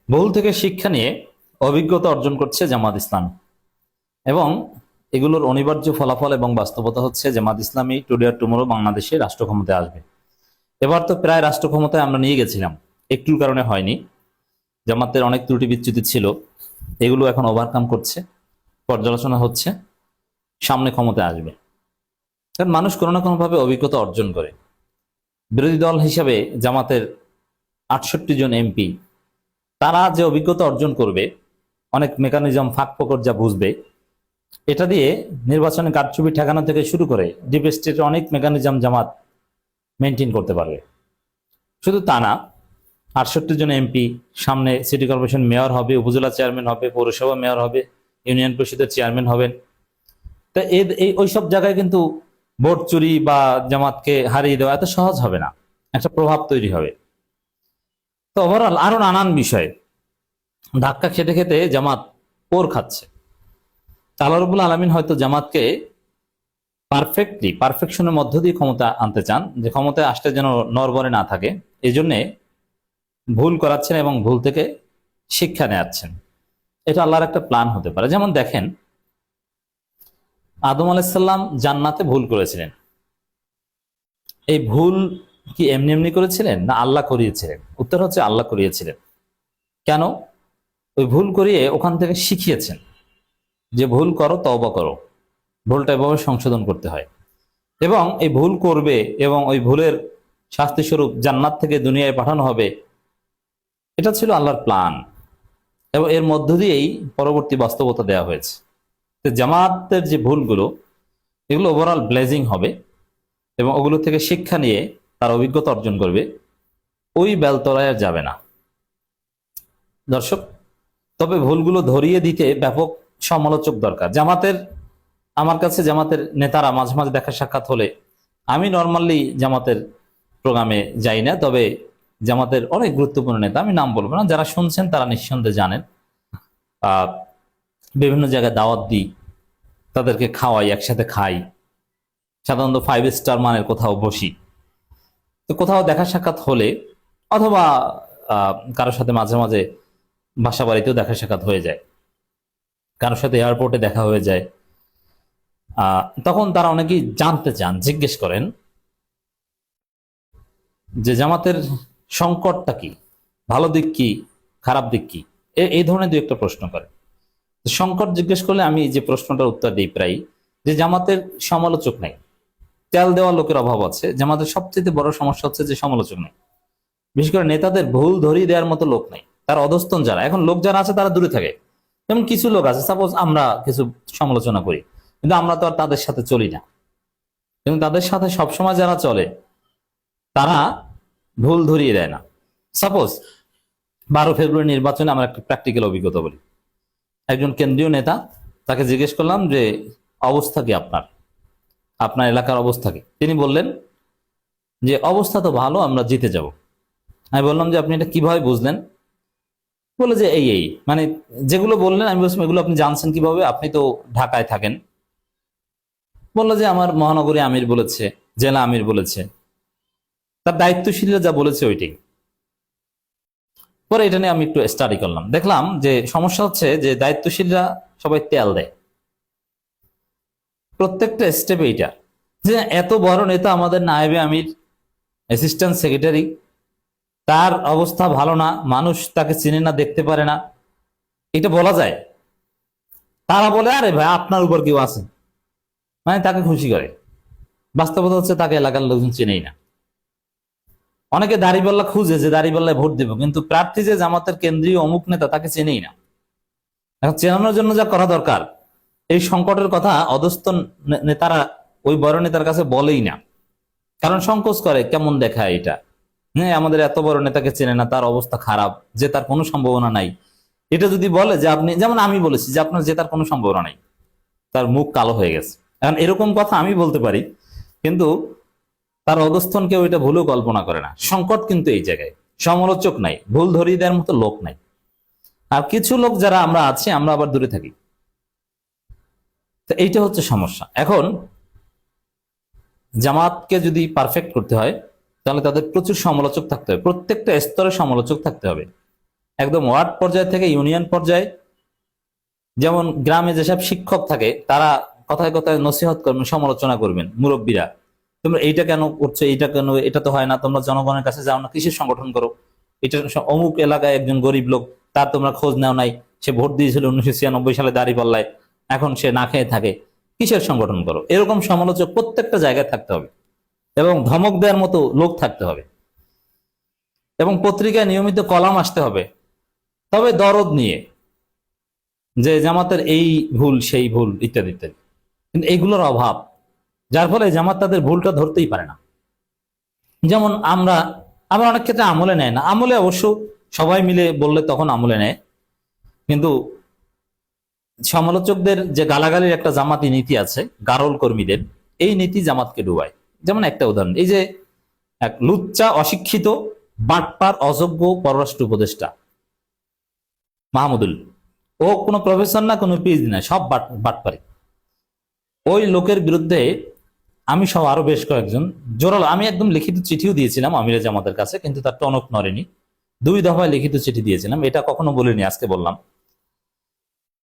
ভুল থেকে শিক্ষা নিয়ে অভিজ্ঞতা অর্জন করছে জামাত ইসলাম এবং এগুলোর অনিবার্য ফলাফল এবং বাস্তবতা হচ্ছে জামাত ইসলামী টুডে আর টুমোরো বাংলাদেশে রাষ্ট্র ক্ষমতায় আসবে। এবার তো প্রায় রাষ্ট্র ক্ষমতায় আমরা নিয়ে গেছিলাম, একটুর কারণে হয়নি। জামাতের অনেক ত্রুটি বিচ্যুতি ছিল, এগুলো এখন ওভারকাম করছে, পর্যালোচনা হচ্ছে, সামনে ক্ষমতায় আসবে। কারণ মানুষ কোনো না কোনোভাবে অভিজ্ঞতা অর্জন করে। বিরোধী দল হিসাবে জামাতের ৬৮ জন এমপি, তারা যে অভিজ্ঞতা অর্জন করবে, অনেক মেকানিজম ফাঁক ফোকর যা বুঝবে, এটা দিয়ে নির্বাচনে কারচুপি ঠেকানো থেকে শুরু করে ডিপ স্টেটের অনেক মেকানিজম জামাত মেনটেন করতে পারবে। শুধু তা না, ৬৮ জন এমপি, সামনে সিটি কর্পোরেশন মেয়র হবে, উপজেলা চেয়ারম্যান হবে, পৌরসভা মেয়র হবে, ইউনিয়ন পরিষদের চেয়ারম্যান হবেন। তা এই ওইসব জায়গায় কিন্তু ভোট চুরি বা জামাতকে হারিয়ে দেওয়া এত সহজ হবে না, একটা প্রভাব তৈরি হবে। তো ওভারঅল আরো নানান বিষয় ধাক্কা খেতে খেতে জামাত পোর খাচ্ছে। আল্লাহ রাব্বুল আলামিন হয়তো জামাতকে পারফেকশনের মধ্য দিয়ে ক্ষমতা আনতে চান, যে ক্ষমতায় আসতে যেন নড়বড়ে না থাকে। এই জন্যে ভুল করাচ্ছেন এবং ভুল থেকে শিক্ষা নেওয়াচ্ছেন। এটা আল্লাহর একটা প্ল্যান হতে পারে। যেমন দেখেন, আদম আলাইহিস সালাম জান্নাতে ভুল করেছিলেন। এই ভুল কি এমনি এমনি করেছিলেন না আল্লাহ করিয়েছিলেন? উত্তর হচ্ছে আল্লাহ করিয়েছিলেন। কেন? ওই ভুল করিয়ে ওখান থেকে শিখিয়েছেন যে ভুল করো, তওবা করো, ভুলটা এভাবে সংশোধন করতে হয়। এবং এই ভুল করবে এবং ওই ভুলের শাস্তি স্বরূপ জান্নাত থেকে দুনিয়ায় পাঠানো হবে, এটা ছিল আল্লাহর প্ল্যান। এবং এর মধ্য দিয়েই পরবর্তী বাস্তবতা দেওয়া হয়েছে। তো জামাতের যে ভুলগুলো, এগুলো ওভারঅল ব্লেজিং হবে এবং ওগুলো থেকে শিক্ষা নিয়ে তার অভিজ্ঞতা অর্জন করবে, ওই বেলতলায় আর যাবে না। দর্শক, তবে ভুলগুলো ধরিয়ে দিতে ব্যাপক সমালোচক দরকার। আমার কাছে জামাতের নেতারা মাঝে মাঝে দেখা সাক্ষাৎ হলে, আমি নর্মালি জামাতের প্রোগ্রামে যাই না, তবে জামাতের অনেক গুরুত্বপূর্ণ নেতা, আমি নাম বলবো না, যারা শুনছেন তারা নিঃসন্দেহে জানেন, বিভিন্ন জায়গায় দাওয়াত দিই, তাদেরকে খাওয়াই, একসাথে খাই, সাধারণত 5 স্টার মানের কোথাও বসি। তো কোথাও দেখা সাক্ষাৎ হলে অথবা কারোর সাথে মাঝে মাঝে বাসা বাড়িতেও দেখা সাক্ষাৎ হয়ে যায়, কারোর সাথে এয়ারপোর্টে দেখা হয়ে যায়, তখন তারা অনেকেই জানতে চান, জিজ্ঞেস করেন যে জামাতের সংকটটা কি, ভালো দিক কি, খারাপ দিক কি, এই ধরনের দু একটা প্রশ্ন করে। সংকট জিজ্ঞেস করলে আমি যে প্রশ্নটার উত্তর দিই প্রায়, যে জামাতের সমালোচক নাই, তেল দেওয়া লোকের অভাব আছে। জামাতের সবচেয়ে বড় সমস্যা হচ্ছে যে সমালোচক নেই। বিশেষ করে নেতাদের ভুল ধরিয়ে দেওয়ার মতো লোক নাই। তার অধস্তন যারা, এখন লোক যারা আছে তারা দূরে থাকে। যেমন কিছু লোক আছে, সাপোজ আমরা কিছু সমালোচনা করি, কিন্তু আমরা তো আর তাদের সাথে চলি না। কিন্তু তাদের সাথে সবসময় যারা চলে, তারা ভুল ধরিয়ে দেয় না। সাপোজ 12 ফেব্রুয়ারি নির্বাচনে আমার একটা প্র্যাকটিক্যাল অভিজ্ঞতা বলি। একজন কেন্দ্রীয় নেতা, তাকে জিজ্ঞেস করলাম যে অবস্থা কি আপনার, আপনার এলাকার অবস্থা কি? তিনি বললেন যে অবস্থা তো ভালো, আমরা জিতে যাব। আমি বললাম যে আপনি এটা কিভাবে বুঝলেন? বলে যে এই মানে যেগুলো বললেন, আমি বলছিলাম এগুলো আপনি জানছেন কিভাবে, আপনি তো ঢাকায় থাকেন। বললো যে আমার মহানগরী আমির বলেছে, জেলা আমির বলেছে, তার দায়িত্বশীলরা যা বলেছে ওইটাই। পরে এটা নিয়ে আমি একটু স্টাডি করলাম, দেখলাম যে সমস্যা হচ্ছে যে দায়িত্বশীলরা সবাই তেল দেয় প্রত্যেকটা স্টেপে। এইটা যে এত বড় নেতা, আমাদের নায়েবে আমির, অ্যাসিস্ট্যান্ট সেক্রেটারি, তার অবস্থা ভালো না, মানুষ তাকে চিনে না, দেখতে পারে না, এটা বলা যায়? তারা বলে আরে ভাই আপনার উপর কেউ আছে, মানে তাকে খুশি করে। বাস্তবতা হচ্ছে তাকে এলাকার লোকজন চিনেই না। অনেকে দাড়িপাল্লা খুঁজে যে দাড়িপাল্লায় ভোট দেব, কিন্তু প্রার্থী যে জামাতের কেন্দ্রীয় অমুক নেতা, তাকে চেনেই না। এখন চেনানোর জন্য যা করা দরকার, এই সংকটের কথা অধস্থ নেতারা ওই বড় নেতার কাছে বলেই না, কারণ সংকোচ করে, কেমন দেখায় এটা। হ্যাঁ, আমাদের এত বড় নেতাকে চেনে না, তার অবস্থা খারাপ, যে তার কোনো সম্ভাবনা নাই। এটা যদি বলে যে আপনি, যেমন আমি বলেছি যে আপনার যে তার কোনো সম্ভাবনা নাই, তার মুখ কালো হয়ে গেছে, এখন এরকম কথা আমি বলতে পারি, কিন্তু তার অবস্থান কেউ এটা ভুলেও কল্পনা করে না। সংকট কিন্তু এই জায়গায়, সমালোচক নাই, ভুল ধরিয়ে দেওয়ার মতো লোক নাই। আর কিছু লোক যারা আমরা আছি, আমরা আবার দূরে থাকি। তো এইটা হচ্ছে সমস্যা। এখন জামাতকে যদি পারফেক্ট করতে হয়, তাহলে তাদের প্রচুর সমালোচক থাকতে হবে, প্রত্যেকটা স্তরে সমালোচক থাকতে হবে। একদম ওয়ার্ড পর্যায় থেকে ইউনিয়ন পর্যায়ে, যেমন গ্রামে যেসব শিক্ষক থাকে তারা কথায় কথায় নসিহত করবেন, সমালোচনা করবেন মুরব্বীরা, তোমরা এইটা কেন করছো, এইটা কেন, এটা তো হয় না, তোমরা জনগণের কাছে যাও না, কিসের সংগঠন করো, এটা অমুক এলাকায় একজন গরিব লোক, তার তোমরা খোঁজ নাও নাই, সে ভোট দিয়েছিল 1996 সালে দাঁড়িপাল্লায়, এখন সে না খেয়ে থাকে, কিসের সংগঠন করো, এরকম সমালোচক প্রত্যেকটা জায়গায় থাকতে হবে এবং ধমক দেওয়ার মতো লোক থাকতে হবে এবং পত্রিকায় নিয়মিত কলাম আসতে হবে, তবে দরদ নিয়ে যে জামাতের এই ভুল সেই ভুল ইত্যাদি ইত্যাদি। কিন্তু এইগুলোর অভাব, যার ফলে জামাত তাদের ভুলটা ধরতেই পারে না। যেমন আমরা অনেক ক্ষেত্রে আমলে নেয় না, আমলে অবশ্য সবাই মিলে বললে তখন আমলে নেয়, কিন্তু সমালোচকদের যে গালাগালির একটা জামাতি নীতি আছে, গারল কর্মীদের, এই নীতি জামাতকে ডুবায়। যেমন একটা উদাহরণ, এই যে এক লুচ্চা অশিক্ষিত বাটপার অযোগ্য পররাষ্ট্র উপদেষ্টা মাহমুদুল, ও কোনো প্রফেসর না, কোনো পিএইচডি না, সব বাটপারি। ওই লোকের বিরুদ্ধে আমি সহ আরো বেশ কয়েকজন জোরালো, আমি একদম লিখিত চিঠিও দিয়েছিলাম আমিরে জামাতের কাছে, কিন্তু তার টনক নড়েনি। 2 দফায় লিখিত চিঠি দিয়েছিলাম, এটা কখনো বলিনি, আজকে বললাম।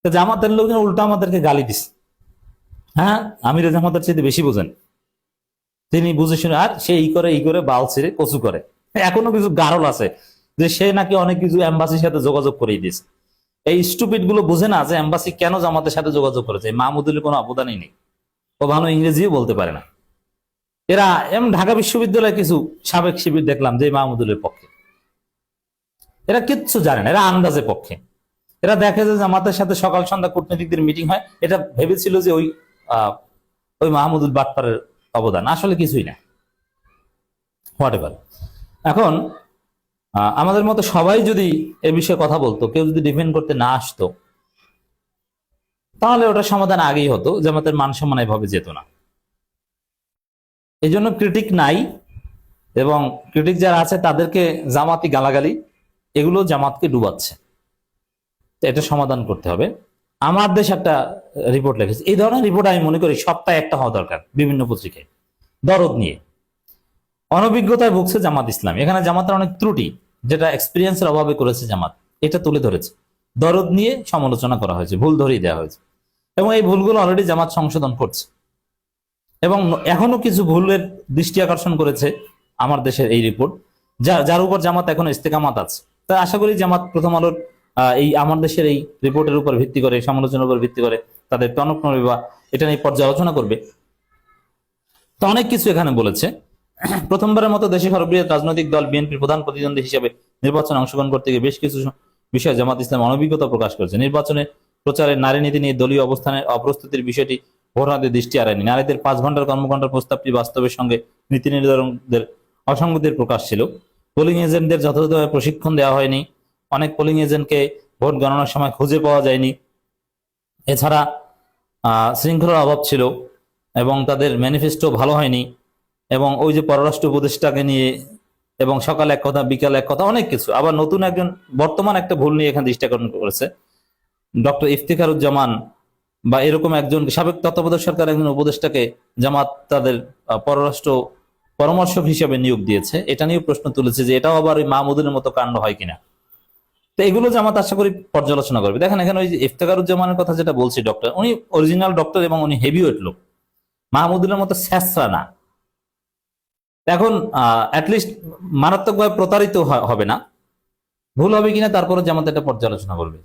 জামাতের লোকজন উল্টা আমাদেরকে গালি দিছে। হ্যাঁ, আমিরে জামাতের চাইতে বেশি বোঝেন তিনি, বুঝে শুনে, আর সে এই করে বাল ছেড়ে কচু করে। এখনো কিছু গারল আছে যে সে নাকি অনেক কিছু এম্বাসির সাথে যোগাযোগ করে দিয়েছে। এই স্টুপিড গুলো বুঝে না যে এম্বাসি কেন জামাতের সাথে যোগাযোগ করেছে। মাহমুদুলের কোনো অবদানই নেই, ও ভালো ইংরেজিও বলতে পারে না। এরা এমন ঢাকা বিশ্ববিদ্যালয়ে কিছু সাবেক শিবির দেখলাম যে মাহমুদুলের পক্ষে, এরা কিচ্ছু জানে না, এরা আন্দাজের পক্ষে। এরা দেখে যে জামাতের সাথে সকাল সন্ধ্যা কূটনীতিকদের মিটিং হয়, এটা ভেবেছিল যে ওই মাহমুদুল বাটপারের অবদান, আসলে কিছুই না। What ever. এখন আমাদের মতো সবাই যদি এ বিষয়ে কথা বলতো, কেউ যদি ডিফেন্ড করতে না আসতো, তাহলে ওটা সমাধান আগেই হতো, জামাতের মান সম্মান এভাবে যেত না। এই জন্য ক্রিটিক নাই, এবং ক্রিটিক যারা আছে তাদেরকে জামাতি গালাগালি, এগুলো জামাতকে ডুবাচ্ছে। এটা সমাধান করতে হবে। আমার দেশ একটা রিপোর্ট লিখেছে, এই ধরনের রিপোর্ট আমি মনে করি সপ্তাহে একটা হওয়া দরকার বিভিন্ন পত্রিকায়, দরদ নিয়ে। অনভিজ্ঞতায় ভুগছে জামাত ইসলামী, এখানে জামাতের অনেক ত্রুটি যেটা এক্সপিরিয়েন্সের অভাবে করেছে জামাত, এটা তুলে ধরেছে, দরদ নিয়ে সমালোচনা করা হয়েছে, ভুল ধরিয়ে দেওয়া হয়েছে, এবং এই ভুলগুলো অলরেডি জামাত সংশোধন করছে, এবং এখনো কিছু ভুলের দৃষ্টি আকর্ষণ করেছে আমার দেশের এই রিপোর্ট, যার উপর জামাত এখন ইস্তেকামাত আছে। তাই আশা করি জামাত প্রথম আলোর এই আমার দেশের এই রিপোর্টের উপর ভিত্তি করে, সমালোচনার উপর ভিত্তি করে তাদের টনক নড়বে বা এটা নিয়ে পর্যালোচনা করবে। তো অনেক কিছু এখানে বলেছে। প্রথমবারের মতো দেশে সর্ববৃহৎ রাজনৈতিক দল বিএনপির প্রধান প্রতিদ্বন্দ্বী হিসেবে নির্বাচনে অংশগ্রহণ করতে গিয়ে বেশ কিছু বিষয়ে জামাত ইসলাম অনভিজ্ঞতা প্রকাশ করেছে। নির্বাচনে প্রচারের নারী নীতি নিয়ে দলীয় অবস্থানের অপ্রস্তুতির বিষয়টি ভোটারদের দৃষ্টি এড়ায়নি। নারীদের 5 ঘন্টার কর্মঘণ্টার প্রস্তাবটি বাস্তবের সঙ্গে নীতি নির্ধারকদের অসঙ্গতির প্রকাশ ছিল। পোলিং এজেন্টদের যথাযথভাবে প্রশিক্ষণ দেওয়া হয়নি। অনেক পোলিং এজেন্টকে ভোট গণনার সময় খুঁজে পাওয়া যায়নি। এছাড়া শৃঙ্খলার অভাব ছিল এবং তাদের ম্যানিফেস্টো ভালো হয়নি, এবং ওই যে পররাষ্ট্র উপদেষ্টাকে নিয়ে, এবং সকালে এক কথা বিকালে এক কথা, অনেক কিছু। আবার নতুন একজন বর্তমান একটা ভুল নিয়ে এখানে দৃষ্টি আকর্ষণ করেছে, ডক্টর ইফতিখারুজ্জামান বা এরকম একজন সাবেক তত্ত্বাবধায়ক সরকার একজন উপদেষ্টাকে জামাত তাদের পররাষ্ট্র পরামর্শক হিসেবে নিয়োগ দিয়েছে। এটা নিয়ে প্রশ্ন তুলেছে যে এটাও আবার ওই মাহমুদুলের মতো কাণ্ড হয় কিনা। তো এগুলো জামাত আশা করি পর্যালোচনা করবে। দেখেন এখানে ওই যে ইফতেখারুজ্জামানের কথা যেটা বলছি, ডক্টর, উনি অরিজিনাল ডক্টর এবং উনি হেভিওয়েট লোক, মাহমুদুলের মতো স্যাঁচরা না। এখন অ্যাটলিস্ট মারাত্মকভাবে প্রতারিত হবে না, ভুল হবে কিনা তারপরে জামাত এটা পর্যালোচনা করবে।